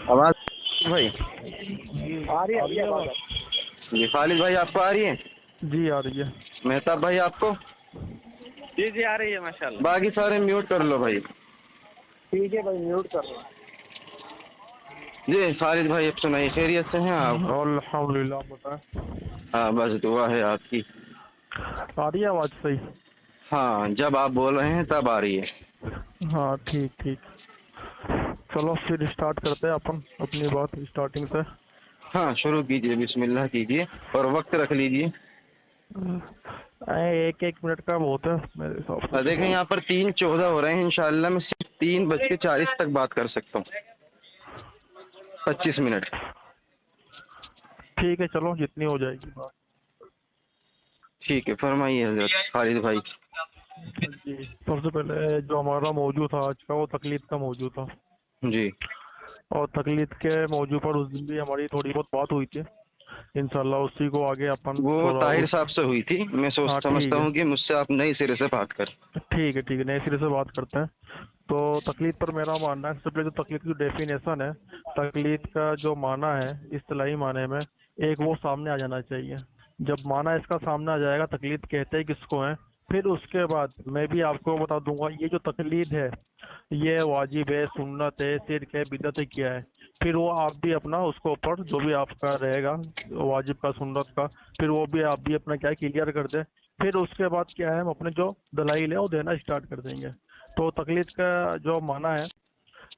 آواز بھائی؟ آ رہی ہے آواز؟ جی خالد بھائی آپ کو آ رہی ہے؟ جی آ رہی ہے. مہتاب بھائی آپ کو؟ جی آ رہی ہے ماشاء اللہ. باقی سارے میوٹ کر لو بھائی. ٹھیک ہے بھائی میوٹ کر رہا ہوں. جی خالد بھائی اب سنائیے، خیریت سے ہیں آپ؟ الحمدللہ بتائیں. ہاں بس دعا ہے آپ کی. آ رہی ہے آواز صحیح؟ ہاں جب آپ بول رہے ہیں تب آ رہی ہے. ہاں ٹھیک. چلو پھر اسٹارٹ کرتے ہیں اپن اپنی بات اسٹارٹنگ سے. ہاں شروع کیجئے، بسم اللہ کیجئے اور وقت رکھ لیجئے. ایک منٹ کا بہت ہے میرے حساب سے. دیکھیں یہاں پر 3:14 ہو رہے ہیں، انشاءاللہ میں صرف 3:40 تک بات کر سکتا ہوں. 25 منٹ. ٹھیک ہے چلو جتنی ہو جائے گی بات. ٹھیک ہے فرمائیے حضرت خالد بھائی. جی سب سے پہلے جو ہمارا موضوع تھا آج کا وہ تقلید کا موضوع تھا. جی اور تقلید کے موضوع پر اس دن بھی ہماری تھوڑی بہت بات ہوئی تھی. انشاءاللہ اسی کو آگے اپن وہ تھوڑا طاہر اس. صاحب سے ہوئی تھی، میں ہاں سمجھتا ٹھیک ہے ہوں کہ مجھ سے آپ نئے سرے سے بات کر. ٹھیک ہے نئے سرے سے بات کرتے ہیں. تو تقلید پر میرا ماننا ہے سب سے پہلے جو تقلید کی ڈیفینیشن ہے، تقلید کا جو معنی ہے اصطلاحی معنی میں ایک وہ سامنے آ جانا چاہیے. جب معنی اس کا سامنے آ جائے گا تقلید کہتے ہیں کس کو ہیں، پھر اس کے بعد میں بھی آپ کو بتا دوں گا یہ جو تقلید ہے یہ واجب ہے، سنت ہے، شرک ہے، بدعت ہے، کیا ہے. پھر وہ آپ بھی اپنا اس کو اوپر جو بھی آپ کا رہے گا واجب کا سنت کا، پھر وہ بھی آپ بھی اپنا کیا کلیئر کر دیں. پھر اس کے بعد کیا ہے ہم اپنے جو دلائل ہے وہ دینا اسٹارٹ کر دیں گے. تو تقلید کا جو معنی ہے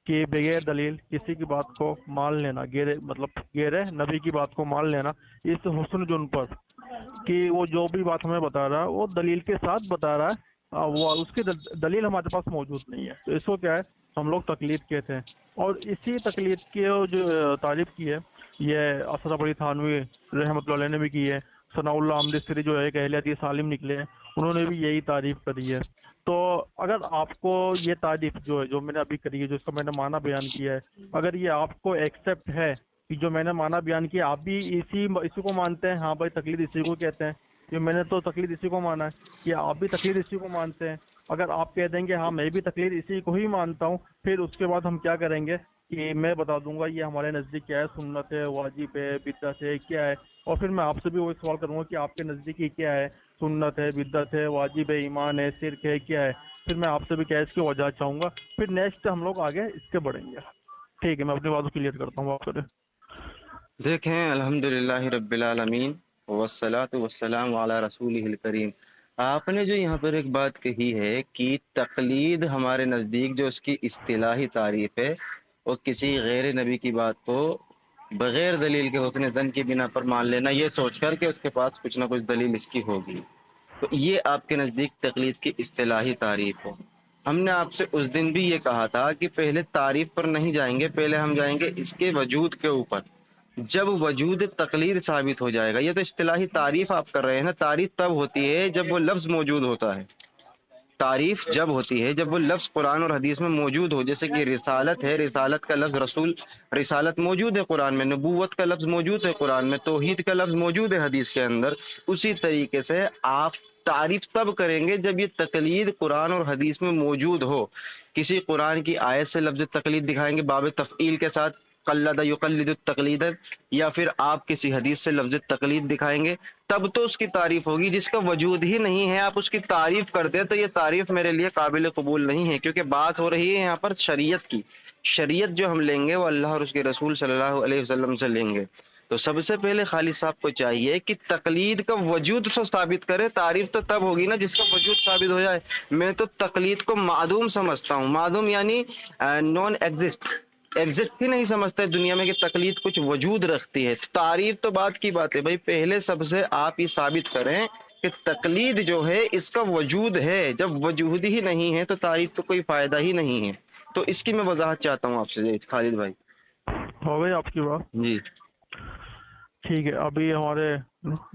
کہ بغیر دلیل کسی کی بات کو مان لینا، غیر نبی کی بات کو مان لینا اس حسن جن پر کہ وہ جو بھی بات ہمیں بتا رہا ہے وہ دلیل کے ساتھ بتا رہا ہے، وہ اس کی دلیل ہمارے پاس موجود نہیں ہے، تو اس کو کیا ہے ہم لوگ تقلید کہتے ہیں. اور اسی تقلید کی جو تعریف کی ہے یہ اشرف علی تھانوی رحمۃ اللہ علیہ نے بھی کی ہے. ثناء اللہ امرتسری جو ایک اہل حدیث عالم نکلے ہیں انہوں نے بھی یہی تعریف کری ہے. تو اگر آپ کو یہ تعریف جو میں نے ابھی کری ہے، جو اس کا میں نے معنی بیان کیا ہے، اگر یہ آپ کو ایکسیپٹ ہے کہ جو میں نے معنی بیان کیا آپ بھی اسی کو مانتے ہیں، ہاں بھائی تقلید اسی کو کہتے ہیں، کہ میں نے تو تقلید اسی کو مانا ہے، کہ آپ بھی تقلید اسی کو مانتے ہیں. اگر آپ کہہ دیں گے ہاں میں بھی تقلید اسی کو ہی مانتا ہوں، پھر اس کے بعد ہم کیا کریں گے کہ میں بتا دوں گا یہ ہمارے نزدیک کیا ہے، سنت ہے، واجب ہے، بدعت ہے، کیا ہے. اور پھر میں آپ سے بھی وہی سوال کروں گا کہ آپ کے نزدیک یہ کیا ہے، سنت ہے، بدعت ہے، واجب ہے، ایمان ہے، شرک ہے، کیا ہے. پھر میں آپ سے بھی کیا اس کی وجہ چاہوں گا، پھر نیکسٹ ہم لوگ آگے اس کے بڑھیں گے. ٹھیک ہے میں اپنی بات کو کلیئر کرتا ہوں آپ سے. دیکھیں الحمدللہ رب العالمین والصلاة والسلام علی رسولہ الکریم. آپ نے جو یہاں پر ایک بات کہی ہے کہ تقلید ہمارے نزدیک جو اس کی اصطلاحی تعریف ہے وہ کسی غیر نبی کی بات کو بغیر دلیل کے حسن ظن کی بنا پر مان لینا، یہ سوچ کر کہ اس کے پاس کچھ نہ کچھ دلیل اس کی ہوگی، تو یہ آپ کے نزدیک تقلید کی اصطلاحی تعریف ہے. ہم نے آپ سے اس دن بھی یہ کہا تھا کہ پہلے تعریف پر نہیں جائیں گے، پہلے ہم جائیں گے اس کے وجود کے اوپر. جب وجود تقلید ثابت ہو جائے گا، یہ تو اصطلاحی تعریف آپ کر رہے ہیں نا، تعریف تب ہوتی ہے جب وہ لفظ موجود ہوتا ہے. تعریف جب ہوتی ہے جب وہ لفظ قرآن اور حدیث میں موجود ہو، جیسے کہ رسالت ہے، رسالت کا لفظ رسول، رسالت موجود ہے قرآن میں، نبوت کا لفظ موجود ہے قرآن میں، توحید کا لفظ موجود ہے حدیث کے اندر. اسی طریقے سے آپ تعریف تب کریں گے جب یہ تقلید قرآن اور حدیث میں موجود ہو. کسی قرآن کی آیت سے لفظ تقلید دکھائیں گے باب تفعیل کے ساتھ، قلد یقلد التقلید، یا پھر آپ کسی حدیث سے لفظ تقلید دکھائیں گے، تب تو اس کی تعریف ہوگی. جس کا وجود ہی نہیں ہے آپ اس کی تعریف کرتے ہیں تو یہ تعریف میرے لیے قابل قبول نہیں ہے، کیونکہ بات ہو رہی ہے یہاں پر شریعت کی. شریعت جو ہم لیں گے وہ اللہ اور اس کے رسول صلی اللہ علیہ وسلم سے لیں گے. تو سب سے پہلے خالد صاحب کو چاہیے کہ تقلید کا وجود تو ثابت کرے. تعریف تو تب ہوگی نا جس کا وجود ثابت ہو جائے. میں تو تقلید کو معدوم سمجھتا ہوں، معدوم یعنی نان ایگزسٹ، ایگزسٹ ہی نہیں سمجھتے دنیا میں کہ تقلید کچھ وجود رکھتی ہے. تعریف تو بات کی بات ہے بھائی، پہلے سب سے آپ یہ ثابت کریں کہ تقلید جو ہے اس کا وجود ہے. جب وجود ہی نہیں ہے تو تعریف تو کوئی فائدہ ہی نہیں ہے. تو اس کی میں وضاحت چاہتا ہوں آپ سے خالد بھائی. ہو گئی آپ کی بات؟ جی ٹھیک ہے. ابھی ہمارے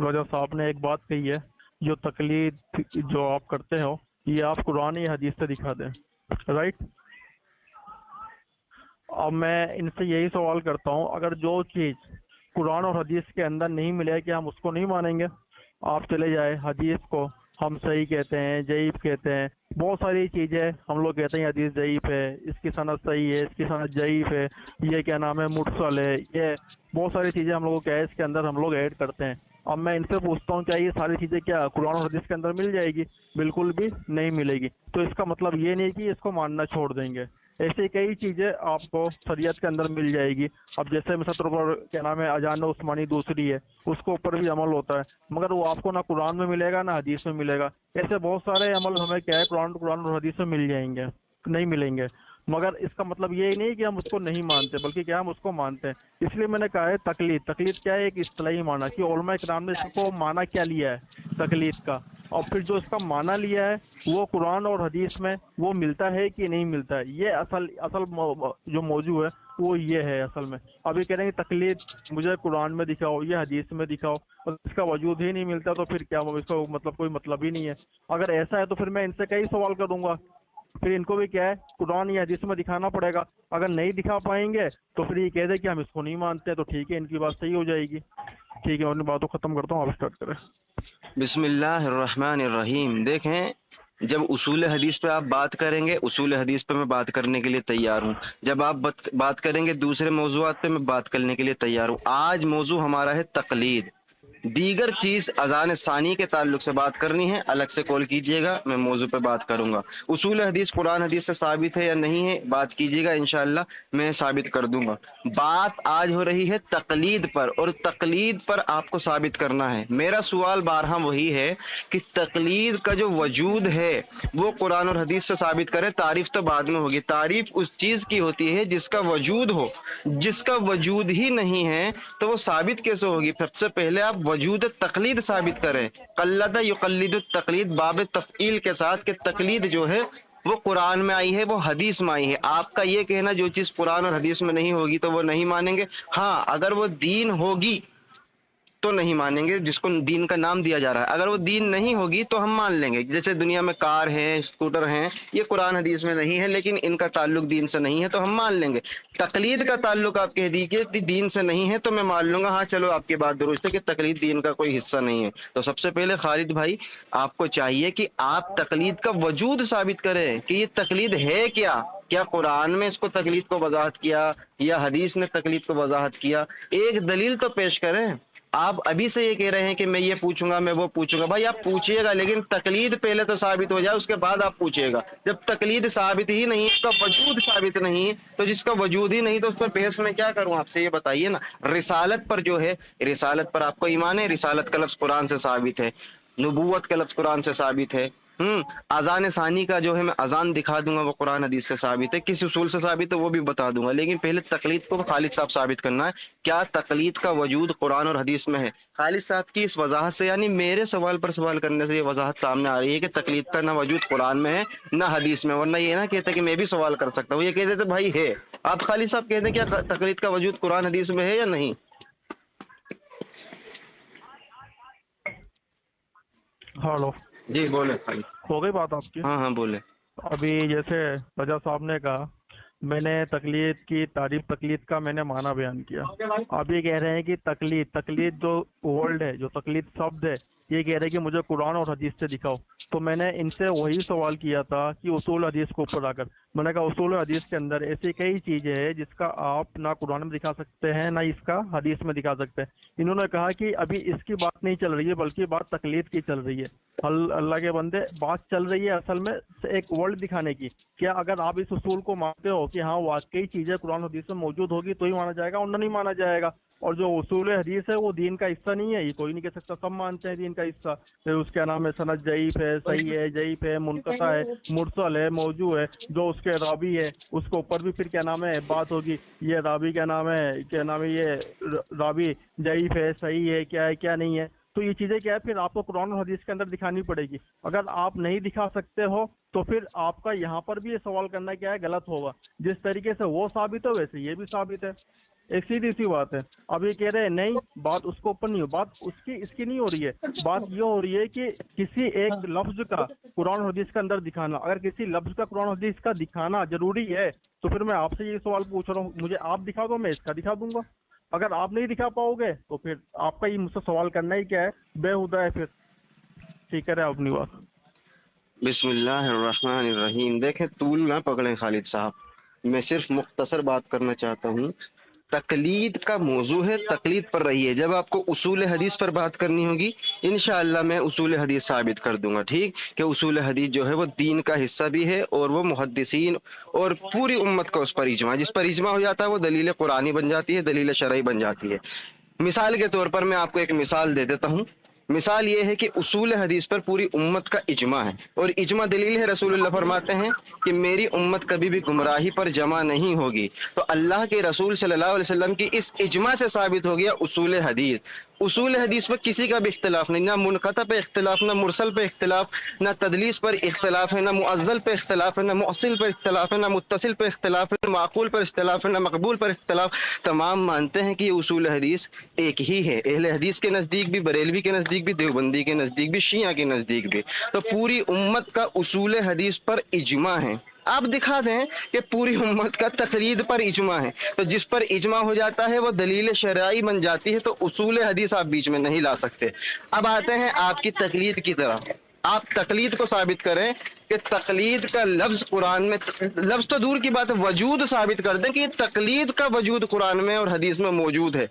رجا صاحب نے ایک بات کہی ہے، جو تقلید جو آپ کرتے ہو یہ آپ قرآن یا حدیث سے دکھا دیں، رائٹ؟ اب میں ان سے یہی سوال کرتا ہوں، اگر جو چیز قرآن اور حدیث کے اندر نہیں ملے کہ ہم اس کو نہیں مانیں گے. آپ چلے جائے حدیث کو हम सही कहते हैं, जयीफ कहते हैं, बहुत सारी चीजें हम लोग कहते हैं हदीस जयीफ है, इसकी सनद सही है, इसकी सनद जयीफ है, ये क्या नाम है मुरसल है, ये बहुत सारी चीजें हम लोग क्या है इसके अंदर हम लोग ऐड करते हैं। अब मैं इनसे पूछता हूँ क्या ये सारी चीजें क्या कुरान और हदीस के अंदर मिल जाएगी? बिल्कुल भी नहीं मिलेगी। तो इसका मतलब ये नहीं कि इसको मानना छोड़ देंगे, ऐसी कई चीजें आपको शरीयत के अंदर मिल जाएगी। अब जैसे मिसाल पर क्या नाम है अजान उस्मानी दूसरी है, उसके ऊपर भी अमल होता है, मगर वो आपको ना कुरान में मिलेगा ना हदीस में मिलेगा। ऐसे बहुत सारे अमल हमें क्या है कुरान कुरान और हदीस में मिल जाएंगे, नहीं मिलेंगे। मगर इसका मतलब ये ही नहीं कि हम उसको नहीं मानते, बल्कि क्या हम उसको मानते हैं। इसलिए मैंने कहा है तकलीद, तकलीद क्या है एक इस्तिलाही माना कि उलमा इकराम ने इसको माना क्या लिया है तकलीद का, और फिर जो इसका माना लिया है वो कुरान और हदीस में वो मिलता है कि नहीं मिलता है। ये असल असल जो मौजू है वो ये है असल में। अभी कह रहे हैं कि तकलीद मुझे कुरान में दिखाओ या हदीस में दिखाओ, और इसका वजूद ही नहीं मिलता, तो फिर क्या इसका मतलब कोई मतलब ही नहीं है। अगर ऐसा है तो फिर मैं इनसे कई सवाल करूंगा, फिर इनको भी क्या है कुरान या हदीस में दिखाना पड़ेगा। अगर नहीं दिखा पाएंगे तो फिर ये कह दे कि हम इसको नहीं मानते, तो ठीक है इनकी बात सही हो जाएगी। ठीक है, और मैं बातों खत्म करता हूँ, आप स्टार्ट करें। बिस्मिल्लाहिर्रहमानिर्रहीम। देखें, जब उसूल हदीस पे आप बात करेंगे, उसूल हदीस पे मैं बात करने के लिए तैयार हूँ। जब आप बात करेंगे दूसरे मौजूआत पे, मैं बात करने के लिए तैयार हूँ। आज मौजू हमारा है तकलीद। दीगर चीज अजान सानी के ताल्लुक से बात करनी है, अलग से कॉल कीजिएगा, मैं मौजू पे बात करूंगा। उसूल हदीस कुरान हदीस से साबित है या नहीं है, बात कीजिएगा, इंशाअल्लाह मैं साबित कर दूंगा। बात आज हो रही है तकलीद पर, और तकलीद पर आपको साबित करना है। मेरा सवाल बारहा वही है कि तकलीद का जो वजूद है वो कुरान और हदीस से साबित करें। तारीफ तो बाद में होगी, तारीफ उस चीज की होती है जिसका वजूद हो। जिसका वजूद ही नहीं है तो वो साबित कैसे होगी? सबसे पहले आप वजूद तकलीद साबित करें। कल्लदा युकल्लिदु तकलीद बाब तफईल के साथ, कि तकलीद जो है वो कुरान में आई है, वो हदीस में आई है। आपका ये कहना जो चीज कुरान और हदीस में नहीं होगी तो वो नहीं मानेंगे। हाँ, अगर वो दीन होगी तो नहीं मानेंगे, जिसको दीन का नाम दिया जा रहा है। अगर वो दीन नहीं होगी तो हम मान लेंगे। जैसे दुनिया में कार हैं, स्कूटर हैं, ये कुरान हदीस में नहीं है लेकिन इनका ताल्लुक दीन से नहीं है, तो हम मान लेंगे। तकलीद का ताल्लुक आप कह दीजिए कि दीन से नहीं है, तो मैं मान लूंगा हाँ चलो आपकी बात दुरुस्त है कि तकलीद दीन का कोई हिस्सा नहीं है। तो सबसे पहले खालिद भाई, आपको चाहिए कि आप तकलीद का वजूद साबित करें कि ये तकलीद है क्या। क्या कुरान में इसको तकलीद को वजाहत किया या हदीस ने तकलीद को वजाहत किया? एक दलील तो पेश करें। आप अभी से ये कह रहे हैं कि मैं ये पूछूंगा, मैं वो पूछूंगा। भाई आप पूछिएगा, लेकिन तकलीद पहले तो साबित हो जाए, उसके बाद आप पूछिएगा। जब तकलीद साबित ही नहीं, उसका वजूद साबित नहीं, तो जिसका वजूद ही नहीं तो उस पर बहस में क्या करूं? आपसे ये बताइए ना। रिसालत पर जो है, रिसालत पर आपको ईमान है? रिसालत का लफ्ज कुरान से साबित है, नबूवत का लफ्ज कुरान से साबित है। अजान सानी का जो है मैं अजान दिखा दूंगा, वो कुरान हदीस से साबित है। किस उसूल से साबित है वो भी बता दूंगा, लेकिन पहले तकलीद को खालिद साहब साबित करना है। क्या तकलीद का वजूद कुरान और हदीस में है? खालिद साहब की इस वजाहत से, यानी मेरे सवाल पर सवाल करने से ये वजाहत सामने आ रही है कि तकलीद का ना वजूद कुरान में है ना हदीस में। वरना ये ना कहते कि मैं भी सवाल कर सकता हूँ, ये कहते थे भाई है। आप खालिद साहब कहते हैं क्या तकलीद का वजूद कुरान हदीस में है या नहीं? हेलो, जी बोले खालिद। हो गई बात आपकी? हाँ हाँ बोले। अभी जैसे रजा साहब ने कहा, मैंने तकलीद की तारीफ, तकलीद का मैंने माना बयान किया। आप ये कह रहे हैं कि तकलीद, तकलीद जो वर्ड है, जो तकलीद शब्द है, ये कह रहे हैं कि मुझे कुरान और हदीस से दिखाओ। तो मैंने इनसे वही सवाल किया था कि उसूल हदीस को ऊपर आकर मैंने कहा उसूल हदीस के अंदर ऐसी कई चीजें हैं जिसका आप ना कुरान में दिखा सकते हैं ना इसका हदीस में दिखा सकते हैं। इन्होंने कहा कि अभी इसकी बात नहीं चल रही है, बल्कि बात तकलीद की चल रही है। अल्लाह के बंदे, बात चल रही है असल में एक वर्ल्ड दिखाने की। क्या अगर आप इस उसूल को मानते हो कि हाँ वाकई चीजें कुरान हदीस में मौजूद होगी तो ही माना जाएगा, और नहीं माना जाएगा। और जो उसूल हदीस है वो दीन का हिस्सा नहीं है, ये कोई नहीं कह सकता, सब मानते हैं दीन का हिस्सा। फिर उसके नाम है सनद जईफ है, सही है, जईफ है, मुनकता है, मुरसल है, मौजू है। जो उसके रावी है उसके ऊपर भी फिर क्या नाम है बात होगी, ये रावी क्या नाम है, क्या नाम है, ये रावी जईफ है, सही है, क्या है, क्या नहीं है। तो ये चीजें क्या है फिर आपको कुरान और हदीस के अंदर दिखानी पड़ेगी। अगर आप नहीं दिखा सकते हो तो फिर आपका यहाँ पर भी ये सवाल करना क्या है गलत होगा। जिस तरीके से वो साबित हो वैसे ये भी साबित है, एक सीधी सी बात है। अब ये कह रहे हैं नहीं, बात उसको ऊपर नहीं हो, बात उसकी इसकी नहीं हो रही है। बात ये हो रही है कि किसी एक लफ्ज का कुरान और हदीस के अंदर दिखाना। अगर किसी लफ्ज का कुरान और हदीस का दिखाना जरूरी है तो फिर मैं आपसे ये सवाल पूछ रहा हूँ, मुझे आप दिखा दो, मैं इसका दिखा दूंगा। अगर आप नहीं दिखा पाओगे तो फिर आपका ये मुझसे सवाल करना ही क्या है, बेहुदा है फिर। ठीक है अपनी बात। बिस्मिल्लाहिर्रहमानिर्रहीम। देखें, तूल ना पकड़ें खालिद साहब, मैं सिर्फ मुख्तसर बात करना चाहता हूँ। तकलीद का मौजू है, तकलीद पर रही है। जब आपको उसूल हदीस पर बात करनी होगी, इंशाअल्लाह मैं उसूल हदीस साबित कर दूंगा, ठीक, कि उसूल हदीस जो है वो दीन का हिस्सा भी है और वो मुहद्दिसीन और पूरी उम्मत का उस पर इजमा है। जिस पर इजमा हो जाता है वो दलील कुरानी बन जाती है, दलील शरई बन जाती है। मिसाल के तौर पर मैं आपको एक मिसाल दे देता हूँ। मिसाल ये है कि उसूल हदीस पर पूरी उम्मत का इजमा है और इजमा दलील है। रसूलुल्लाह फरमाते हैं कि मेरी उम्मत कभी भी गुमराही पर जमा नहीं होगी। तो अल्लाह के रसूल सल्लल्लाहु अलैहि वसल्लम की इस इजमा से साबित हो गया उसूल हदीस। उसूल हदीस पर किसी का भी इख्तलाफ नहीं, ना मुनक़ता पे इख्तलाफ, ना मुरसल पे इख्तलाफ, ना तदलीस पर इख्तलाफ है, ना मुअज़्ज़ल पे इख्तलाफ है, ना मुअस्सिल पर इख्तलाफ है, ना मुत्तसिल पे इख्तलाफ है, ना माक़ूल पर इख्तलाफ है, ना मकबूल पर इख्तलाफ। तमाम मानते हैं कि ये उसूल हदीस एक ही है। अहले हदीस के नज़दीक भी, बरेलवी के नज़दीक भी, देवबंदी के नज़दीक भी, शिया के नज़दीक भी। तो पूरी उम्मत का उसूल हदीस पर इजमा है। आप दिखा दें कि पूरी उम्मत का तकलीद पर इजमा है, तो जिस पर इजमा हो जाता है वो दलील शरई बन जाती है। तो उसूल हदीस आप बीच में नहीं ला सकते। अब आते हैं आपकी तकलीद की तरफ। आप तकलीद को साबित करें कि तकलीद का लफ्ज कुरान में, लफ्ज तो दूर की बात है, वजूद साबित कर दें कि तकलीद का वजूद कुरान में और हदीस में मौजूद है।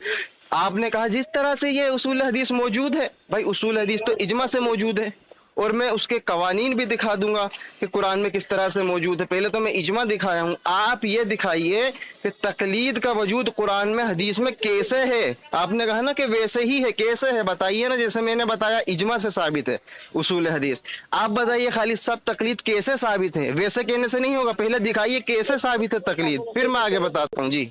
आपने कहा जिस तरह से ये उसूल हदीस मौजूद है, भाई उसूल हदीस तो इजमा से मौजूद है और मैं उसके कवानीन भी दिखा दूंगा कि कुरान में किस तरह से मौजूद है। पहले तो मैं इजमा दिखाया हूं, आप ये दिखाइए कि तकलीद का वजूद कुरान में हदीस में कैसे है। आपने कहा ना कि वैसे ही है, कैसे है बताइए ना। जैसे मैंने बताया इजमा से साबित है उसूल हदीस, आप बताइए खालिद साहब तकलीद कैसे साबित है। वैसे कहने से नहीं होगा, पहले दिखाइए कैसे साबित है तकलीद, फिर मैं आगे बताता हूँ जी।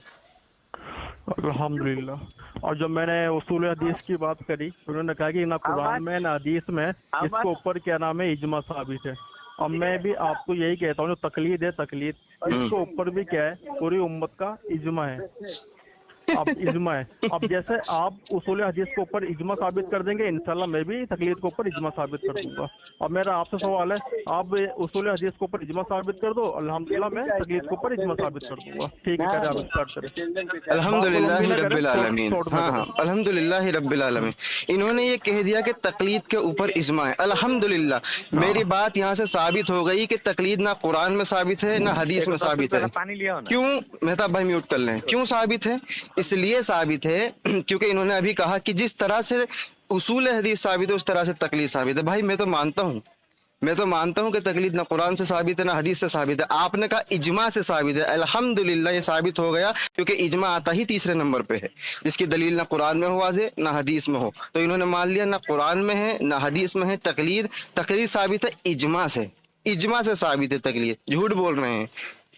अल्हम्दुलिल्लाह। और जब मैंने उसूल हदीस की बात करी, उन्होंने कहा कि ना कुरान में ना हदीस में इसके ऊपर क्या नाम है, इजमा साबित है। अब मैं भी आपको यही कहता हूँ, जो तकलीद है, तकलीद इसके ऊपर भी क्या है, पूरी उम्मत का इजमा है। अब इजमा है, अब जैसे आप उसूल हदीस के ऊपर इजमा साबित कर देंगे, इंशाल्लाह मैं भी तकलीद के ऊपर इजमा साबित कर दूंगा। अब मेरा आपसे सवाल है, आप उसूल हदीस के ऊपर इजमा साबित कर दो, अल्हम्दुलिल्लाह मैं तकलीद के ऊपर इजमा साबित कर दूंगा। ठीक है, करें, आप स्टार्ट करें। अल्हम्दुलिल्लाह रब्बिल आलमीन। हाँ हाँ, अल्हम्दुलिल्लाह रब्बिल आलमीन। इन्होंने ये कह दिया कि तकलीद के ऊपर इजमा है। अल्हम्दुलिल्लाह, मेरी बात यहाँ से साबित हो गई कि तकलीद ना कुरान में साबित है ना हदीस में साबित है। क्यों मेहताब भाई म्यूट कर लें, क्यों साबित है? इसलिए साबित है क्योंकि इन्होंने अभी कहा कि जिस तरह से उसूल हदीस साबित है उस तरह से तकलीद साबित है। भाई मैं तो मानता हूं कि तकलीद ना कुरान से साबित है ना हदीस से साबित है। आपने कहा इजमा से साबित है। अल्हम्दुलिल्लाह ये साबित हो गया, क्योंकि इजमा आता ही तीसरे नंबर पे है, जिसकी दलील ना कुरान में हो वाज़े ना हदीस में हो। तो इन्होंने मान लिया ना कुरान में है ना हदीस में है तकलीद। तकलीद साबित है इजमा से, इजमा से साबित है तकलीद। झूठ बोल रहे हैं।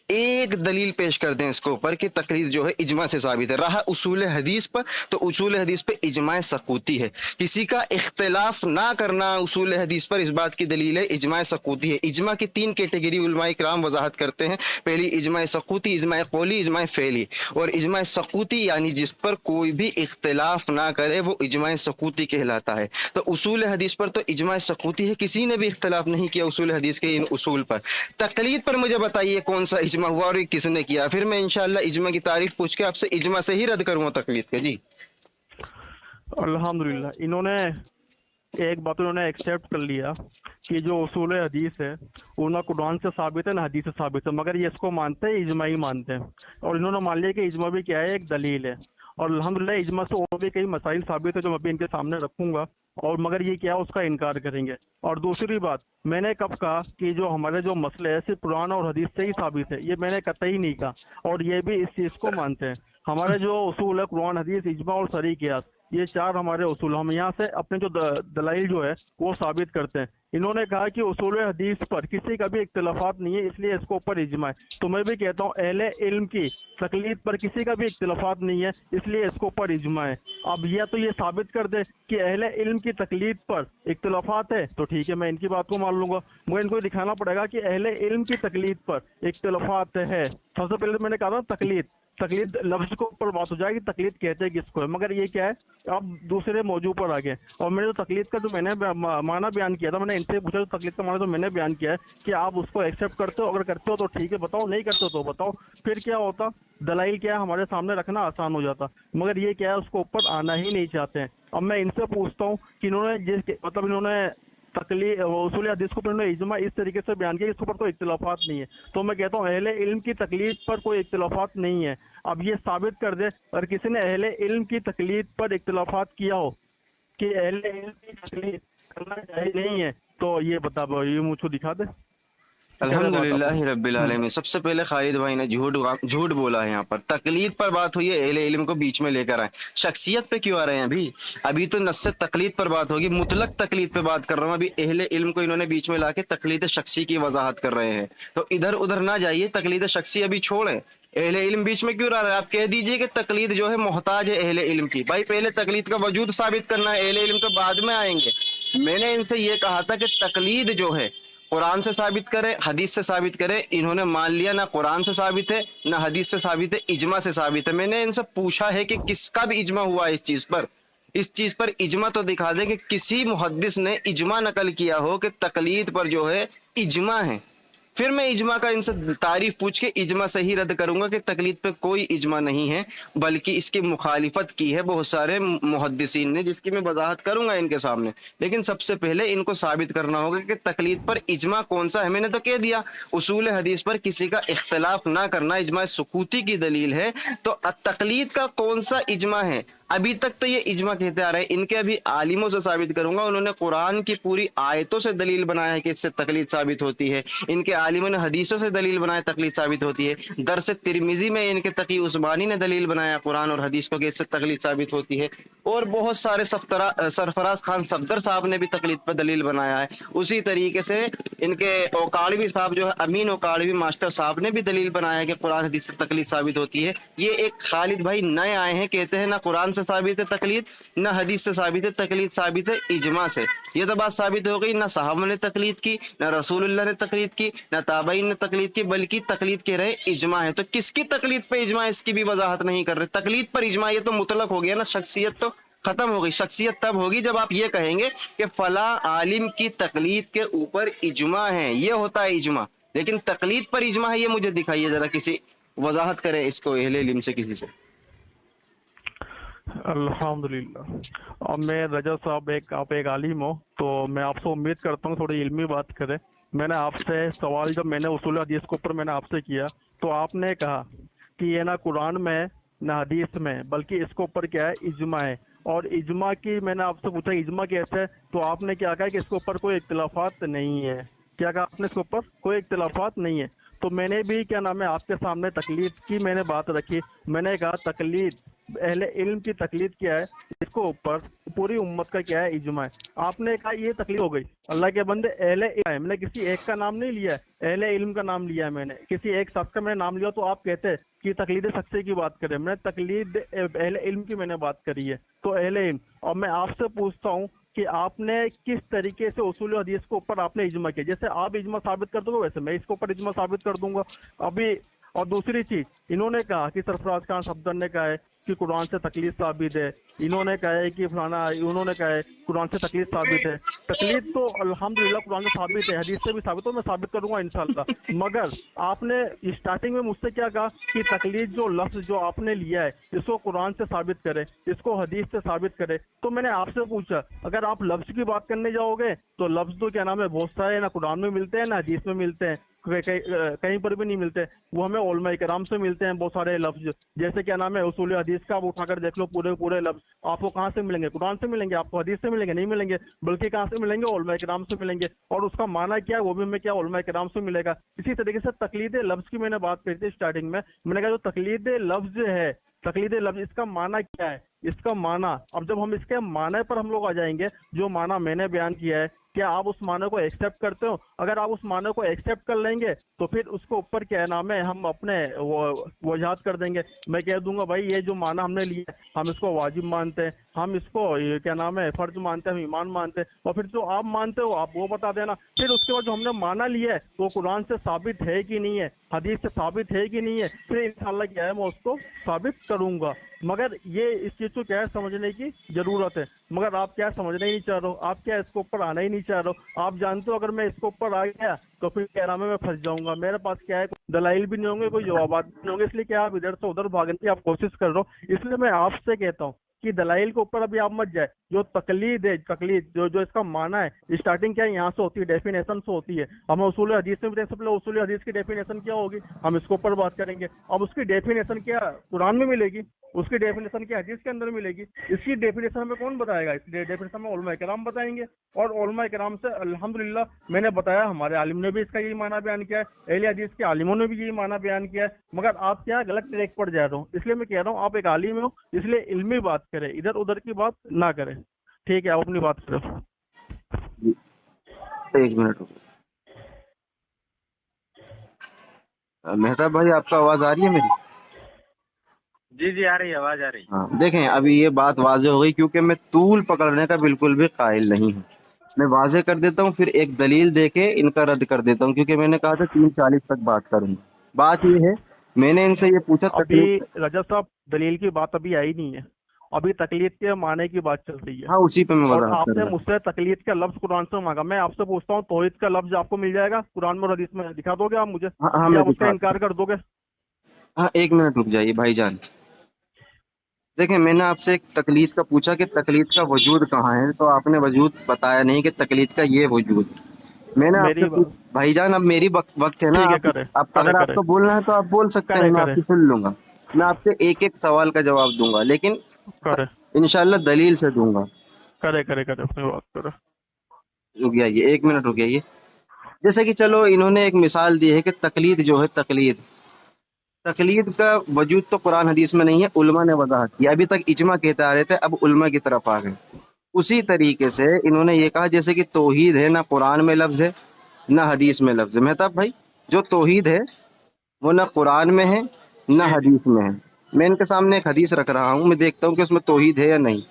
एक दलील पेश कर दें इसके ऊपर कि तकरीर जो है इजमा से साबित है। रहा उसूल हदीस पर, तो उसूल हदीस पे इजमा सकूती है। किसी का इख्तिलाफ ना करना उसूल हदीस पर, इस बात की दलील है इजमा सकूती है। इजमा की तीन कैटेगरी उलमाए किराम वजाहत करते हैं। पहली इजमा सकूती, इजमा कौली, इजमा फेली। और इजमा सकूती यानी जिस पर कोई भी इख्तिलाफ ना करे वो इजमा सकूती कहलाता है। तो उसूल हदीस पर तो इजमा सकूती है, किसी ने भी इख्तिलाफ नहीं किया उसूल हदीस के इन उसूल पर। तकलीद पर मुझे बताइए कौन सा इजमा हुआ और किसने किया, फिर मैं इंशाअल्लाह इजमा की तारीफ पूछ के आपसे इजमा से ही रद्द करूंगा तकलीद के। जी अल्हम्दुलिल्लाह, इन्होंने एक बात उन्होंने एक्सेप्ट कर लिया कि जो उसूल हदीस है वो ना कुरान से साबित है ना हदीस से साबित है, मगर ये इसको मानते हैं, इजमा ही मानते हैं। और इन्होंने मान लिया कि इजमा भी क्या है, एक दलील है। और अल्हम्दुलिल्लाह इजमा से और भी कई मसाइल साबित है जो मैं अभी इनके सामने रखूंगा, और मगर ये क्या है, उसका इनकार करेंगे। और दूसरी बात, मैंने कब कहा कि जो हमारे जो मसले है सिर्फ कुरान और हदीस से ही साबित है, ये मैंने कतई नहीं कहा। और ये भी इस चीज़ को मानते हैं। हमारे जो उसूल है कुरान, हदीस, इजमा और सरी कियास, ये चार हमारे उसूल, हम यहाँ से अपने जो दलाइल जो है वो साबित करते हैं। इन्होंने कहा कि उसूल हदीस पर किसी का भी इख्तिलाफात नहीं है, इसलिए इसके ऊपर इजमा है। तो मैं भी कहता हूँ अहले इल्म की तकलीद पर किसी का भी इख्तिलाफात नहीं है, इसलिए इसके ऊपर इजमा है। अब या तो ये साबित कर दे कि अहले इल्म की तकलीद पर इख्तिलाफात है, तो ठीक है, मैं इनकी बात को मान लूंगा। मुझे इनको दिखाना पड़ेगा कि अहले इल्म की तकलीद पर इख्तिलाफात है। सबसे पहले मैंने कहा था तकलीद लफ्ज के ऊपर बात हो जाएगी, तकलीद कहते हैं किसको है, मगर ये क्या है, अब दूसरे मौजू पर आ गए। और मैंने जो तकलीद का जो मैंने माना बयान किया था, मैंने इनसे पूछा जो तकलीद का माना जो मैंने बयान किया है कि आप उसको एक्सेप्ट करते हो, अगर करते हो तो ठीक है बताओ, नहीं करते हो तो बताओ। फिर क्या होता, दलाइल क्या है हमारे सामने रखना आसान हो जाता, मगर ये क्या है, उसको ऊपर आना ही नहीं चाहते हैं। अब मैं इनसे पूछता हूँ कि इन्होंने जिस मतलब इन्होंने तकलीद उसूल हदीस को उन्होंने इजमा इस तरीके से बयान किया, इसके ऊपर कोई इख्तिलाफात नहीं है। तो मैं कहता हूँ अहले इल्म की तकलीद पर कोई इख्तिलाफात नहीं है। अब ये साबित कर दे अगर किसी ने अहले इल्म की तकलीद पर इख्तिलाफात किया हो कि अहले इल्म की तकलीद करना जायज नहीं है, तो ये बता, ये मुझको दिखा दे। अल्हम्दुलिल्लाह रब्बिल आलमीन। सबसे पहले खालिद भाई ने झूठ बोला है। यहाँ पर तकलीद पर बात हुई है, अहले इल्म को बीच में लेकर आए, शख्सियत पे क्यों आ रहे हैं? अभी तो नस्से तकलीद पर बात होगी, मुतलक तकलीद पे बात कर रहा हूँ। अभी अहले इल्म को इन्होंने बीच में लाके तकलीद शख्सी की वजाहत कर रहे हैं, तो इधर उधर ना जाइए, तकलीद शख्सी अभी छोड़ें, अहले इल्म बीच में क्यों रह रहा है? आप कह दीजिए कि तकलीद जो है मोहताज है अहले इल्म की। भाई पहले तकलीद का वजूद साबित करना है, अहले इल्म तो बाद में आएंगे। मैंने इनसे ये कहा था कि तकलीद जो है कुरान से साबित करे, हदीस से साबित करे। इन्होंने मान लिया ना कुरान से साबित है ना हदीस से साबित है, इजमा से साबित है। मैंने इनसे पूछा है कि किसका भी इजमा हुआ है इस चीज पर इजमा तो दिखा दे कि किसी मुहद्दिस ने इजमा नकल किया हो कि तकलीद पर जो है इजमा है। फिर मैं इजमा का इनसे तारीफ पूछ के इजमा से ही रद्द करूंगा कि तकलीद पे कोई इजमा नहीं है, बल्कि इसकी मुखालिफत की है बहुत सारे मुहद्दिसीन ने, जिसकी मैं वजाहत करूंगा इनके सामने। लेकिन सबसे पहले इनको साबित करना होगा कि तकलीद पर इजमा कौन सा है। मैंने तो कह दिया उसूल हदीस पर किसी का इख्तलाफ ना करना इजमा सुकूती की दलील है, तो तकलीद का कौन सा इजमा है? अभी तक तो ये इजमा कहते आ रहे हैं। इनके अभी आलिमों से साबित करूंगा, उन्होंने कुरान की पूरी आयतों से दलील बनाया है कि इससे तकलीद साबित होती है। इनके आलिमों ने हदीसों से दलील बनाया तकलीद साबित होती है। दरस तिरमिजी में इनके तकी उस्मानी ने दलील बनाया कुरान और हदीस को कि इससे तकलीद साबित होती है। और बहुत सारे सरफराज खान सफदर साहब ने भी तकलीद पर दलील बनाया है। उसी तरीके से इनके ओकाड़वी साहब जो है, अमीन ओकाड़वी मास्टर साहब ने भी दलील बनाया है कि कुरान हदीस से तकलीद साबित होती है। ये एक खालिद भाई नए आए हैं, कहते हैं ना कुरान से साबित है तकलीद, ना हदीस से साबित है तकलीद, साबित है इजमा से। ये तो बात साबित हो गई, ना साहबा ने तकलीद की, ना रसूलुल्लाह ने तकलीद की, ना ताबईन ने तकलीद की, बल्कि तकलीद के रहे इजमा है। तो किसकी तकलीद पे इजमा है इसकी भी वजाहत नहीं कर रहे। तकलीद पर इजमा ये तो मुतलक हो गया ना, शख्सियत तो खत्म हो गई। शख्सियत तब होगी जब आप ये कहेंगे कि फला आलिम की तकलीद के ऊपर इजमा है, ये होता है इजमा। लेकिन तकलीद पर इजमा है ये मुझे दिखाइए जरा, किसी वजाहत करे इसको अहले इल्म से किसी से। अल्हम्दुलिल्लाह। अब मैं रजा साहब, आप एक आलिम हो, तो मैं आपसे उम्मीद करता हूँ थोड़ी इल्मी बात करें। मैंने आपसे सवाल जब मैंने उसूल हदीस के ऊपर मैंने आपसे किया, तो आपने कहा कि ये ना कुरान में है ना हदीस में, बल्कि इसके ऊपर क्या है, इजमा है। और इजमा की मैंने आपसे पूछा इजमा कैसे है, तो आपने क्या कहा कि इसके ऊपर कोई इख्तिलाफात नहीं है। क्या कहा आपने? इसके ऊपर कोई इख्तिलाफात नहीं है। तो मैंने भी क्या नाम है आपके सामने तकलीद की मैंने बात रखी। मैंने कहा तकलीद, अहले इल्म की तकलीद क्या है, इसको ऊपर पूरी उम्मत का क्या है, इजमा है। आपने कहा ये तकलीद हो गई। अल्लाह के बंदे अहले इल्म है, मैंने किसी एक का नाम नहीं लिया है, अहले इल्म का नाम लिया है। मैंने किसी एक शख्स का मैंने नाम लिया, तो आप कहते हैं कि तकलीद शख्सी की बात करें। मैंने तकलीद अहले इल्म की मैंने बात करी है। तो अहले इल्म, और मैं आपसे पूछता हूँ कि आपने किस तरीके से उसूल हदीस के ऊपर आपने इजमा किया। जैसे आप इजमा साबित कर दोगे, वैसे मैं इसके ऊपर इजमा साबित कर दूंगा अभी। और दूसरी चीज, इन्होंने कहा कि सरफराज खान सफदर ने कहा है कि कुरान से तकलीद साबित है, इन्होंने कहा है कि फलाना, उन्होंने कहा है कुरान से तकलीद साबित है। तकलीद तो अल्हम्दुलिल्लाह कुरान से साबित है, हदीस से भी साबित हो, मैं साबित करूंगा इंशाल्लाह। मगर आपने स्टार्टिंग में मुझसे क्या कहा कि तकलीद जो लफ्ज जो आपने लिया है, इसको कुरान से साबित करे, इसको हदीस से साबित करे। तो मैंने आपसे पूछा, अगर आप लफ्ज की बात करने जाओगे तो लफ्ज तो क्या नाम है बहुत सारे, ना कुरान में मिलते हैं ना हदीस में मिलते हैं, कहीं पर भी नहीं मिलते। वो हमें उलमा इकराम से मिलते हैं बहुत सारे लफ्ज। जैसे क्या नाम है उसूल हदीस का आप उठाकर देख लो, पूरे पूरे लफ्ज आपको कहाँ से मिलेंगे? कुरान से मिलेंगे, आपको हदीस से मिलेंगे? नहीं मिलेंगे। बल्कि कहाँ से मिलेंगे? उलमा इकराम से मिलेंगे। और उसका माना क्या है वो भी हमें क्या उलमा इकराम से मिलेगा। इसी तरीके से तकलीद लफ्ज की मैंने बात करी थी स्टार्टिंग में। मैंने कहा जो तकलीद लफ्ज है, तकलीद लफ्ज, इसका माना क्या है? इसका माना, अब जब हम इसके माने पर हम लोग आ जाएंगे, जो माना मैंने बयान किया है, क्या आप उस माने को एक्सेप्ट करते हो? अगर आप उस माने को एक्सेप्ट कर लेंगे तो फिर उसके ऊपर क्या नाम है हम अपने वजाहत कर देंगे। मैं कह दूंगा भाई ये जो माना हमने लिया है हम इसको वाजिब मानते हैं, हम इसको ये क्या नाम है फर्ज मानते हैं, हम ईमान मानते हैं। और फिर जो आप मानते हो आप वो बता देना। फिर उसके बाद जो हमने माना लिया है वो कुरान से साबित है कि नहीं है, हदीस से साबित है कि नहीं है, फिर इंशाल्लाह क्या है मैं उसको साबित करूंगा। मगर ये इस चीज को क्या है समझने की जरूरत है। मगर आप क्या समझना ही नहीं चाह रहे हो, आप क्या इसके ऊपर आना ही नहीं चाह रहे हो। आप जानते हो अगर मैं इसके ऊपर आ गया तो फिर क्या नाम है मैं फंस जाऊंगा। मेरे पास क्या है दलाइल भी नहीं होंगे, कोई जवाब भी नहीं होंगे। इसलिए क्या आप इधर से उधर भागने की आप कोशिश कर रहे हो। इसलिए मैं आपसे कहता हूँ कि दलाइल के ऊपर अभी आप मत जाए। जो तकलीद है, तकलीद जो जो इसका माना है, स्टार्टिंग क्या है, यहाँ से होती है, डेफिनेशन से होती है। हम उसूल हदीस में भी देख सकते हैं, उसूल हदीस की डेफिनेशन क्या होगी, हम इसके ऊपर बात करेंगे। अब उसकी डेफिनेशन क्या कुरान में मिलेगी, उसकी डेफिनेशन क्या हदीस के अंदर मिलेगी, इसकी डेफिनेशन हमें कौन बताएगा, इस डेफिनेशन में उलमा किराम बताएंगे। और उलमा किराम से अल्हम्दुलिल्लाह मैंने बताया, हमारे आलिम ने भी इसका यही माना बयान किया है, अहले हदीस के आलिमों ने भी यही माना बयान किया है। मगर आप क्या गलत ट्रैक पर जा रहे हो, इसलिए मैं कह रहा हूँ आप एक आलिम हो, इसलिए इल्मी बात करें, इधर उधर की बात ना करें। ठीक है, आप अपनी बात करो। एक मिनट रुको। मेहताब भाई, आपका आवाज आ रही है मेरी? जी जी आ रही है, आवाज आ रही है। हाँ, देखें, अभी ये बात वाज़ेह हो गई, क्योंकि मैं तूल पकड़ने का बिल्कुल भी कायल नहीं हूँ। मैं वाज़ेह कर देता हूँ, फिर एक दलील देके इनका रद्द कर देता हूँ, क्योंकि मैंने कहा था 3:40 तक बात करूंगा। बात ये है, मैंने इनसे ये पूछा अभी तकलीफ। रजब साहब दलील की बात अभी आई नहीं है, अभी तकलीद के माने की बात चल रही है। हाँ, उसी पे मैं और वजाहत कर आपने रहा हूँ। मुझसे तकलीद का लफ्ज कुरान से मांगा, मैं आपसे पूछता हूँ तौहीद का लफ्ज आपको मिल जाएगा कुरान में और हदीस में, दिखा दोगे आप मुझे, हाँ हाँ, या मैं आप उसका दिखा। इनकार कर दोगे? हाँ, एक मिनट रुक जाइए भाईजान। देखें, मैंने आपसे एक तकलीद का पूछा कि तकलीद का वजूद कहाँ है, तो आपने वजूद बताया नहीं कि तकलीद का ये वजूद। मैंने आपसे मेरी पूछ भाईजान, अब मेरी वक्त है ना, ठीक है, आप, करे आप करे अगर करे आपको बोलना है तो आप बोल सकते हैं, करे मैं करे आपकी सुन लूंगा। मैं आपसे एक एक सवाल का जवाब दूंगा, लेकिन करे इंशाल्लाह दलील से दूंगा। करे करे करे अपनी बात करो। रुक जाइए, एक मिनट रुक जाइए। जैसे कि चलो, इन्होंने एक मिसाल दी है कि तकलीद जो है, तकलीद तकलीद का वजूद तो कुरान हदीस में नहीं है, उलमा ने वजाहत की। अभी तक इजमा कहते आ रहे थे, अब उलमा की तरफ आ गए। उसी तरीके से इन्होंने ये कहा जैसे कि तौहीद है, ना कुरान में लफ्ज है ना हदीस में लफ्ज है। मेहताब भाई, जो तौहीद है वो ना कुरान में है ना जी जी हदीस में है। मैं इनके सामने एक हदीस रख रहा हूँ, मैं देखता हूँ कि उसमें तौहीद है या नहीं।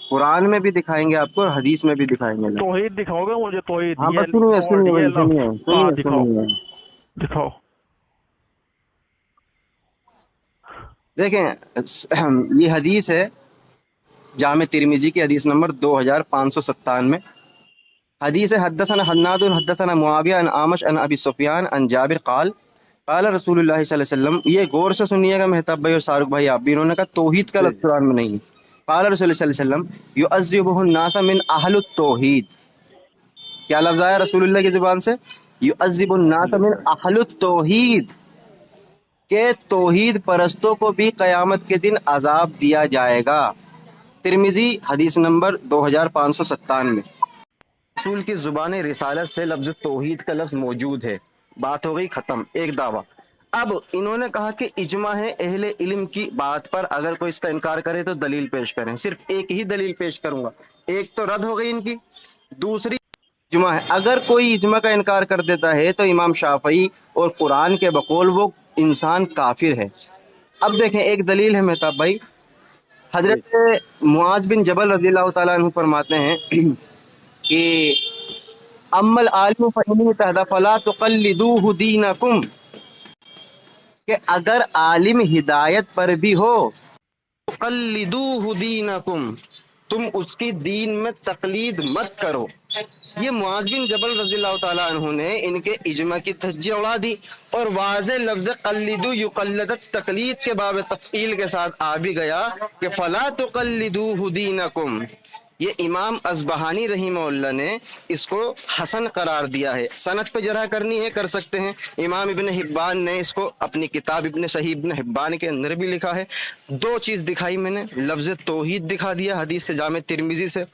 कुरान में भी दिखाएंगे आपको और हदीस में भी दिखाएंगे ना। तौहीद दिखाओगे मुझे, तौहीद हाँ, ये बस सुनिए वर्ड, सुनिए ये भाई, लफ्ज? सुनिए हाँ सुनिए दिखाओ, सुनिए। दिखाओ। देखें, ये हदीस है जामे तिरमिजी की, हदीस नंबर 2597। हदीस है, हद्दसना हन्नाद हद्दसना मुआविया अन आमश अन अबी सुफियान अन जाबिर क़ाल क़ाल रसूलुल्लाह सल्लल्लाहु अलैहि वसल्लम। ये गौर से सुनिएगा मेहताब भाई और शाहरुख भाई, आप भी। इन्होंने कहा तौहीद का जी लफ्ज़ कुरान में नहीं है। क़ाल रसूलुल्लाह सल्लल्लाहु अलैहि वसल्लम युअज़्ज़िबुहुन नास मिन अहलुत तौहीद। क्या लफ्ज़ आया रसूलुल्लाह की जुबान से? युअज़्ज़िबुन नास अहले मिन तौहीद। अहलुत तौहीद, के तौहीद परस्तों को भी क़यामत के दिन अजाब दिया जाएगा। तिरमिजी हदीस नंबर 2597। रसूल की जुबान रिसालत से लफ्ज तौहीद का लफ्ज मौजूद है। बात हो गई खत्म, एक दावा। अब इन्होंने कहा कि इजमा है अहले इल्म की बात पर, अगर कोई इसका इनकार करे तो दलील पेश करें। सिर्फ एक ही दलील पेश करूंगा, एक तो रद्द हो गई इनकी, दूसरी इजमा है। अगर कोई इजमा का इनकार कर देता है तो इमाम शाफई और कुरान के बकौल वो इंसान काफिर है। अब देखें, एक दलील है मेहताब भाई। जी हजरत मुआज बिन जबल रजी अल्लाह तआला अन्हु फरमाते हैं कि अम्मल आलिम फइन्नी तहदा फला तुकल्लिदूहु दीनकुम, कि अगर आलिम हिदायत पर भी हो, तुकल्लिदूहु दीनकुम, तुम उसकी दीन में तकलीद मत करो। ये मुआज बिन जबल रज़ियल्लाहु ताला अन्हु ने इनके इजमा की धज्जी उड़ा दी, और वाज़े लफ्ज़ कल्लिदू युकल्लदत तकलीद के बाब तफ़ईल के साथ आ भी गया कि फला तुकल्लिदूहु दीनकुम। ये इमाम अज़बहानी रहीमहुल्लाह ने इसको हसन करार दिया है। सनद पे जरह करनी है कर सकते हैं। इमाम इब्न हिब्बान ने इसको अपनी किताब इब्न सही इब्न हिब्बान के अंदर भी लिखा है। दो चीज़ दिखाई मैंने, लफ्ज़ तौहीद दिखा दिया हदीस से जामे तिरमिजी से,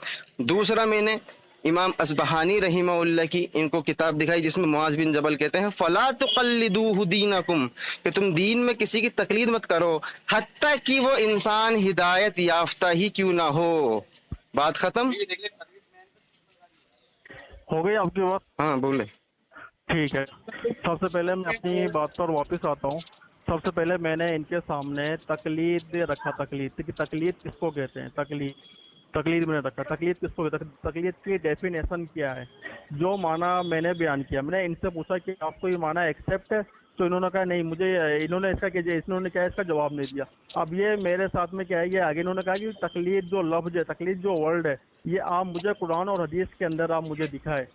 दूसरा मैंने इमाम असबहानी रहीमहुल्लाह की इनको किताब दिखाई जिसमें मुआज बिन जबल कहते हैं फला तुकल्लिदूहु दीनकुम, कि तुम दीन में किसी की तकलीद मत करो, हत्ता कि वो इंसान हिदायत याफ्ता ही क्यों ना हो। बात खत्म। हो गई आपकी बात? हाँ, बोले। ठीक है, सबसे पहले मैं अपनी बात पर वापस आता हूँ। सबसे पहले मैंने इनके सामने तकलीद रखा, तकलीद की, तकलीद किसको कहते हैं, तकलीद, तकलीद मैंने रखा, तकलीद किसको कहते हैं, तकलीद की डेफिनेशन क्या है, जो माना मैंने बयान किया। मैंने इनसे पूछा कि आपको ये माना एक्सेप्ट है, तो इन्होंने कहा नहीं मुझे, इन्होंने इसका इन्होंने क्या है, इसका जवाब नहीं दिया। अब ये मेरे साथ में क्या है, ये आगे इन्होंने कहा कि तकलीद जो लफ्ज है, तकलीद जो वर्ड है, ये आप मुझे कुरान और हदीस के अंदर आप मुझे दिखाए।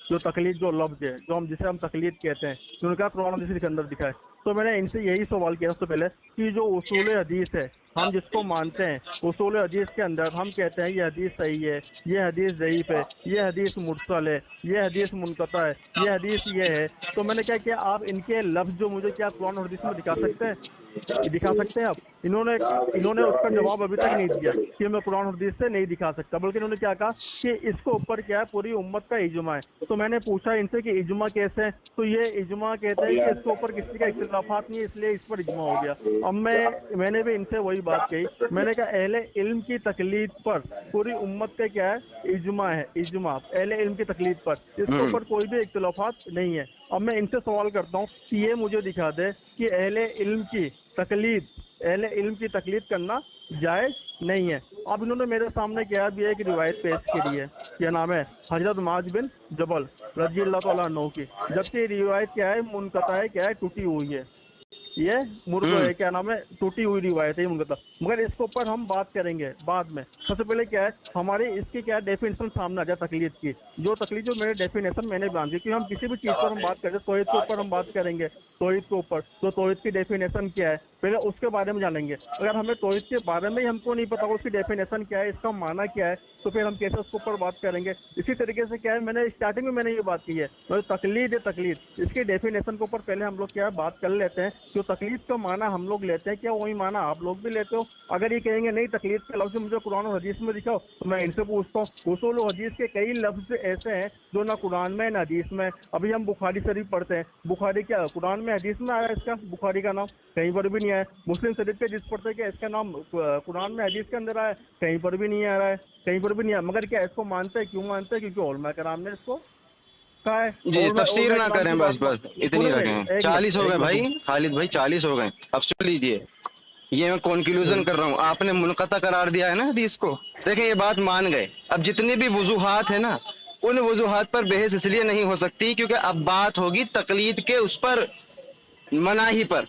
जो तकलीद जो लफ्ज है, जो हम जिसे हम तकलीद कहते हैं, तो उनका कुरान हदीस के अंदर दिखा है। तो मैंने इनसे यही सवाल किया सबसे पहले कि जो उसूल हदीस है, हम जिसको मानते हैं, उसूल हदीस के अंदर हम कहते हैं ये हदीस सही है, ये हदीस ज़ईफ है, ये हदीस मुरसल है, ये हदीस मुनक़ता है, ये हदीस ये है। तो मैंने क्या किया, आप इनके लफ्ज जो मुझे क्या कुरान और हदीस में दिखा सकते हैं, दिखा सकते हैं आप? इन्होंने उसका जवाब अभी तक नहीं दिया कि मैं कुरान और हदीस से नहीं दिखा सकता, बल्कि इन्होंने क्या कहा कि इसको ऊपर क्या है, पूरी उम्मत का इजमा है। तो मैंने पूछा इनसे कि इजमा कैसे है, तो ये इजमा कहते हैं कि इसके ऊपर किसी का इख्तिलाफात नहीं है, इसलिए इस पर इजमा हो गया। अब मैंने भी इनसे वही बात कही, मैंने कहा अहले इल्म की तकलीद पर पूरी उम्मत का क्या है, इजमा है, इजमा अहले इल्म की तकलीद पर, इसके ऊपर कोई भी इख्तिलाफात नहीं है। अब मैं इनसे सवाल करता हूँ कि ये मुझे दिखा दे कि अहले इल्म की तकलीद करना जायज नहीं है। अब इन्होंने मेरे सामने क्या भी एक रिवायत पेश करी है, क्या नाम है, हजरत मुआज बिन जबल रजी अल्लाह तआला अन्हु की, जबकि ये रिवायत क्या है, मुनक़ता है, क्या है, टूटी हुई है, ये मुर्दो है, क्या नाम है, टूटी हुई रिवायत है मुनक़ता। मगर इसके ऊपर हम बात करेंगे बाद में। सबसे पहले क्या है, हमारी इसकी क्या डेफिनेशन सामने आ जाए तकलीद की, जो तकलीद जो मेरे डेफिनेशन मैंने बयान की, क्योंकि हम किसी भी चीज़ पर हम बात करें, तौहीद के ऊपर हम बात करेंगे, तौहीद के ऊपर तो तौहीद की डेफिनेशन क्या है, पहले उसके बारे में जानेंगे। अगर हमें तौहीद के बारे में ही हमको नहीं पता उसकी डेफिनेशन क्या है, इसका माना क्या है, तो फिर हम कैसे उसके ऊपर बात करेंगे। इसी तरीके से क्या है, मैंने स्टार्टिंग में मैंने ये बात की है, तो तकलीद है, तकलीद इसकी डेफिनेशन के ऊपर पहले हम लोग क्या है बात कर लेते हैं। जो तकलीद का माना हम लोग लेते हैं, क्या वही माना आप लोग भी लेते हो? अगर ये कहेंगे नहीं तकलीद के लफ्ज़ मुझे कुरान और हदीस में दिखाओ, तो मैं इनसे पूछता हूँ उसूल और हदीस के कई लफ्ज़ ऐसे हैं जो ना कुरान में ना हदीस में। अभी हम बुखारी शरीफ पढ़ते हैं, बुखारी क्या कुरान में हदीस में आया, इसका बुखारी का नाम कहीं पर भी नहीं आया। मुस्लिम शरीफ पे जिस पढ़ते हैं, क्या इसका नाम कुरान में हदीस के अंदर आया, कहीं पर भी नहीं आ रहा है, कहीं पर भी नहीं आया। मगर क्या इसको मानते हैं, क्यों मानते हैं? क्योंकि उलमा कराम ने इसको कहा है। जी तफसीर ना करें, बस इतनी रखें। 40 हो गए भाई, खालिद भाई 40 हो गए। अब सुन लीजिए, ये मैं कंक्लूजन कर रहा हूँ। आपने मुनक़ता करार दिया है ना हदीस को, देखें ये बात मान गए। अब जितनी भी वजूहात है ना, उन वजूहात पर बहस इसलिए नहीं हो सकती क्योंकि अब बात होगी तकलीद के उस पर, मनाही पर।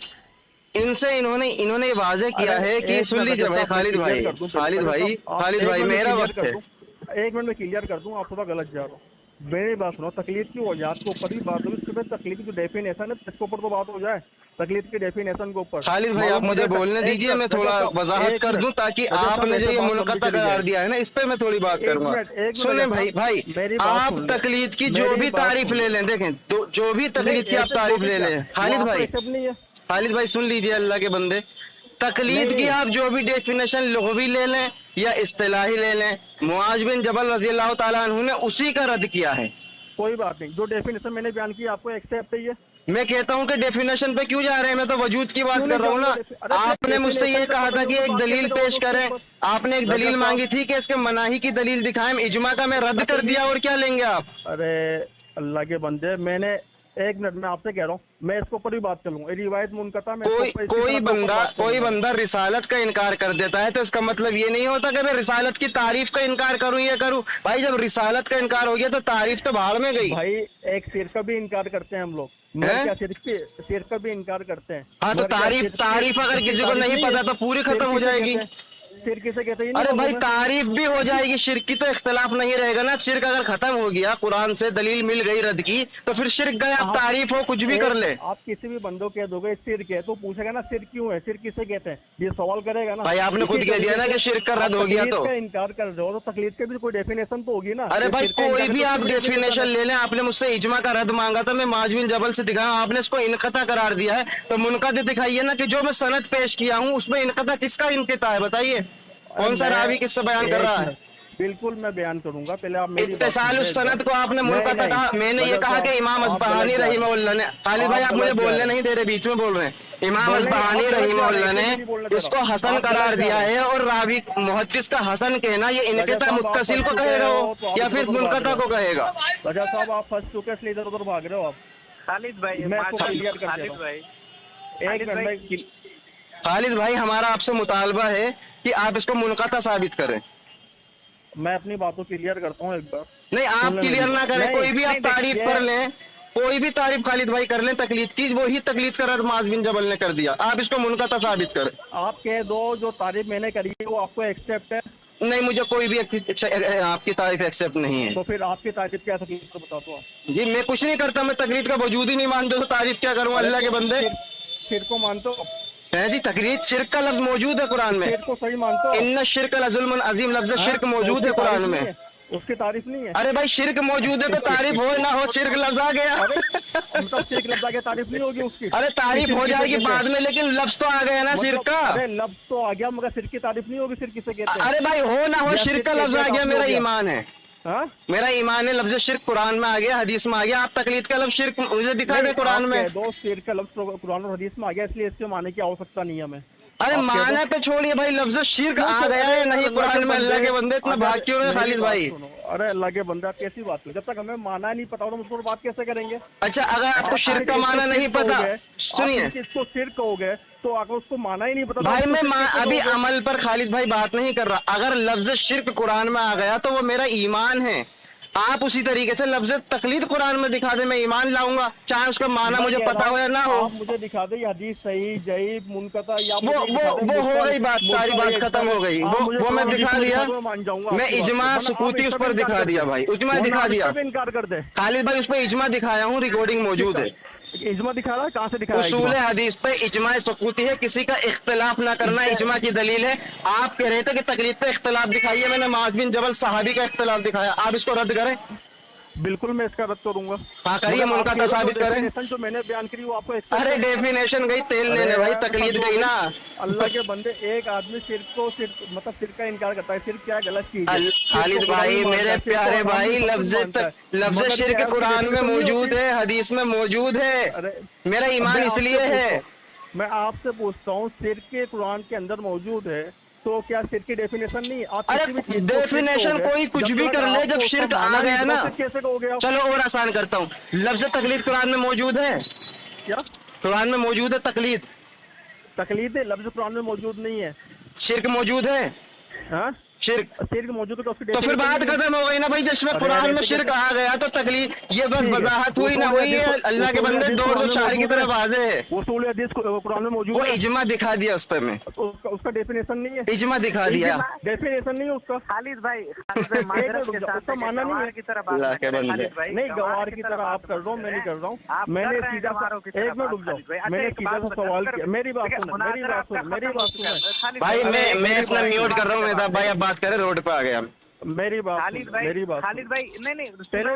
इनसे इन्होंने वाज़ेह किया है कि सुन लीजिए भाई, खालिद भाई मेरा वक्त है, 1 मिनट में क्लियर कर दूं, आप थोड़ा गलत जा रहे हो। मेरी बात सुनो, तकलीद की वजाहत के ऊपर भी बात होगी, उसके बाद तकलीद की डेफिनेशन है इसके ऊपर तो बात हो जाए, तकलीद की डेफिनेशन के ऊपर। खालिद भाई आप मुझे बोलने दीजिए, मैं थोड़ा वजाहत कर दूं ताकि आपने जो ये मुनक़ता करार दिया है ना, इस पे मैं थोड़ी बात करूंगा। सुने भाई आप तकलीद की जो भी तारीफ ले लें, देखें जो भी तकलीद की आप तारीफ ले लें, खालिद भाई सुन लीजिए अल्लाह के बंदे, तकलीद की आप जो भी डेफिनेशन लुग़वी ले लें या इस्तिलाही ले लें, मुआज बिन जबल रज़ी अल्लाह ताला अन्हु ने उसी का रद्द किया है। कोई बात नहीं, जो डेफिनेशन मैंने बयान की आपको एक्सेप्ट है। ये मैं कहता हूं कि डेफिनेशन पे क्यों जा रहे हैं, मैं तो वजूद की बात कर रहा हूं ना। आपने मुझसे ये कहा था कि एक दलील पेश करें, आपने एक दलील मांगी थी कि इसके मनाही की दलील दिखाएं, इजमा का मैं रद्द कर दिया, और क्या लेंगे आप? अरे अल्लाह के बंदे, मैंने 1 मिनट में आपसे कह रहा हूँ, मैं इसके ऊपर ही बात करूंगा। रिवायत मुनक़ता में कोई बंदा रिसालत का इनकार कर देता है तो इसका मतलब ये नहीं होता कि मैं रिसालत की तारीफ का इनकार करूं, ये करूं। भाई जब रिसालत का इनकार हो गया तो तारीफ तो भाड़ में गई। भाई एक सिर का भी इनकार करते हैं हम लोग, सिर का भी इनकार करते हैं। हाँ तो तारीफ अगर किसी को नहीं पता तो पूरी खत्म हो जाएगी। शिर्क किसे कहते हैं? अरे भाई तारीफ भी हो जाएगी, शिर्क की तो इख्तिलाफ नहीं रहेगा ना। शिर्क अगर खत्म हो गया, कुरान से दलील मिल गई रद्द की, तो फिर शिर्क गए, आप तारीफ हो कुछ भी कर ले। आप किसी भी बंदो कह दोगे शिर्क है तो पूछेगा ना शिर्क क्यों है, शिर्क किसे कहते हैं, ये सवाल करेगा ना। भाई आपने खुद कह दिया ना कि शिर्क का रद्द हो गया, तो इनकार कर रहे हो तो तकलीद के भी कोई डेफिनेशन तो होगी ना। अरे भाई कोई भी आप डेफिनेशन ले लें, आपने मुझसे इजमा का रद्द मांगा था, मैं मुआज बिन जबल से दिखाया, आपने इसको इनक़ता करार दिया है, तो मुनक़ता दिखाइए ना कि जो मैं सनद पेश किया हूँ उसमें इनक़ता किसका इनक़ता है, बताइए कौन सा रावी किससे बयान कर रहा है? बिल्कुल मैं बयान करूंगा, पहले आप मेरी इत्तिसाल उस सनद को आपने मुनक़ता कहा। मैंने ये कहा कि इमाम अस्बहानी रहीमहुल्लाह ने, खालिद भाई आप मुझे बोलने नहीं दे रहे, बीच में बोल रहे हैं। इमाम अस्बहानी रहीमहुल्लाह ने इसको हसन करार दिया है, और रावी मुहद्दिस का हसन कहना ये इनक़ता मुत्तसिल को कहेगा वो या फिर मुनक़ता को कहेगा? रजा साहब आप फंस चुके इसलिए इधर उधर भाग रहे हो आप। खालिद भाई मैं इसको क्लियर कर देता हूं। खालिद भाई हमारा आपसे मुतालबा है कि आप इसको मुनक़ता साबित करें। मैं अपनी बातों क्लियर करता हूँ एक बार। नहीं आप क्लियर ना करें, कोई भी आप तारीफ कर लें, कोई भी तारीफ खालिद भाई कर लें तकलीद की, वही तकलीद का रद्द मुआज बिन जबल ने कर दिया। आप इसको मुनक़ता साबित करें। आप कह दो जो तारीफ मैंने करी है वो आपको एक्सेप्ट है, नहीं, मुझे कोई भी आपकी तारीफ एक्सेप्ट नहीं है। तो फिर आपकी तारीफ क्या तकलीफ तो बताओ तो आप। जी मैं कुछ नहीं करता, मैं तकलीद का वजूद ही नहीं मानता, तो तारीफ क्या करूं अल्लाह के बंदे। फिर को मानते हो? है जी, तकलीद शिरक का लफ्ज मौजूद है कुरान में। फिर को सही मानते हो? इन्ना शिरक लजुल्मुन अजीम, लफ्ज शिरक मौजूद है कुरान में। उसकी तारीफ नहीं है। अरे भाई शिरक मौजूद है तो तारीफ हो ना हो, शिरक लफ्ज आ गया। मतलब शिरक लफ्ज आ गया, तारीफ नहीं होगी उसकी। अरे तारीफ हो जाएगी बाद में, लेकिन लफ्ज तो आ गया ना शिरक का। अरे लफ्ज तो आ गया मगर शिरक की तारीफ नहीं होगी। शिरक किसे कहते हैं? अरे भाई हो ना हो, शिरक का लफ्ज आ गया, मेरा ईमान है। हाँ? मेरा ईमान है, लफ्ज शिरक कुरान में आ गया, हदीस में आ गया। आप तकलीद का लफ्ज शिरक मुझे दिखा दे कुरान में। दो शिरक का लफ्ज कुरान और हदीस में आ गया, इसलिए इसके माने की आवश्यकता नहीं है हमें। अरे माना पे छोड़िए भाई, लफ्ज शिरक आ गया है नहीं कुरान में। अल्लाह के बंदे इतना भाग क्यों रहे खालिद भाई? अरे अल्लाह के बंदे आप कैसी बात करें? जब तक हमें माना नहीं पता तो मुझको बात कैसे करेंगे? अच्छा, अगर आपको शिरक का माना नहीं पता, सुनिए इसको शिरक हो गए तो अगर उसको माना ही नहीं पता भाई, मैं अभी अमल पर खालिद भाई बात नहीं कर रहा। अगर लफ्ज शिरक कुरान में आ गया तो वो मेरा ईमान है। आप उसी तरीके से लफ्ज तकलीद कुरान में दिखा दे, मैं ईमान लाऊंगा, चाहे उसका माना मुझे पता हो या ना हो। आप मुझे दिखा दे हदीस सही जईफ मुनक़ता या वो हो गई बात, सारी बात खत्म हो गई। वो मैं दिखा दिया, मैं इजमा सुकूती उस पर दिखा दिया भाई, इजमा दिखा दिया। इनकार कर दे खालिद भाई, उस पर इजमा दिखाया हूँ, रिकॉर्डिंग मौजूद है। इजमा दिखा रहा है, कहाँ से दिखा रहा है? उसूल हदीस पे इजमा सुकूती है, किसी का इख्तिलाफ ना करना इजमा की दलील है। आप कह रहे थे कि तकलीद पे इख्तिलाफ दिखाइए, मैंने मुआज़ बिन जबल सहाबी का इख्तिलाफ दिखाया, आप इसको रद्द करें। बिल्कुल मैं इसका रद्द करूंगा। हाँ करिए, मुनक़ता साबित करें। जो मैंने बयान करी वो आपको अरे डेफिनेशन गई तेल लेने भाई, तकलीद गई ना। अल्लाह के बंदे, एक आदमी शिरक को मतलब शिरक का इनकार करता है। शिरक क्या गलत चीज है? खालिद भाई मेरे प्यारे भाई, लफ्ज शिरक कुरान में मौजूद है, हदीस में मौजूद है। मेरा ईमान इसलिए है। मैं आपसे पूछता हूँ, शिरक कुरान के अंदर मौजूद है तो क्या शिरक की डेफिनेशन नहीं? आप अरे डेफिनेशन कोई कुछ भी कर ले, जब शिरक आ गया ना। कैसे कहोगे आप? चलो और आसान करता हूँ, लफ्ज तकलीद कुरान में मौजूद है। क्या कुरान में मौजूद है तकलीद? तकलीद है लफ्ज कुरान में मौजूद नहीं है। शिरक मौजूद है? हाँ शिरक मौजूद है तो फिर बात खत्म हो गई ना भाई। जिसमें कुरान में शिरक आ गया तो तकलीद, ये बस वजाहत हुई ना हुई है। अल्लाह के बंदे दो चार की तरफ वाज़े है। उसूल हदीस कुरान में मौजूद वो है। इजमा दिखा दिया उस पर, मैं उसका डेफिनेशन नहीं है। इजमा दिखा दिया, डेफिनेशन नहीं है उसका। खालिद भाई उसका मानना नहीं है। अल्लाह के बंदे नहीं गवार की तरह आप कर रहा हूँ, मैं नहीं कर रहा हूँ। मैंने सीधा एक मिनट रुक जाओ, मैंने सीधा सा सवाल किया। मेरी बात सुन भाई, मैं अपना म्यूट कर रहा हूँ। भाई आप बात करें, रोड पे आ गया। मेरी बात खालिद भाई नहीं पहले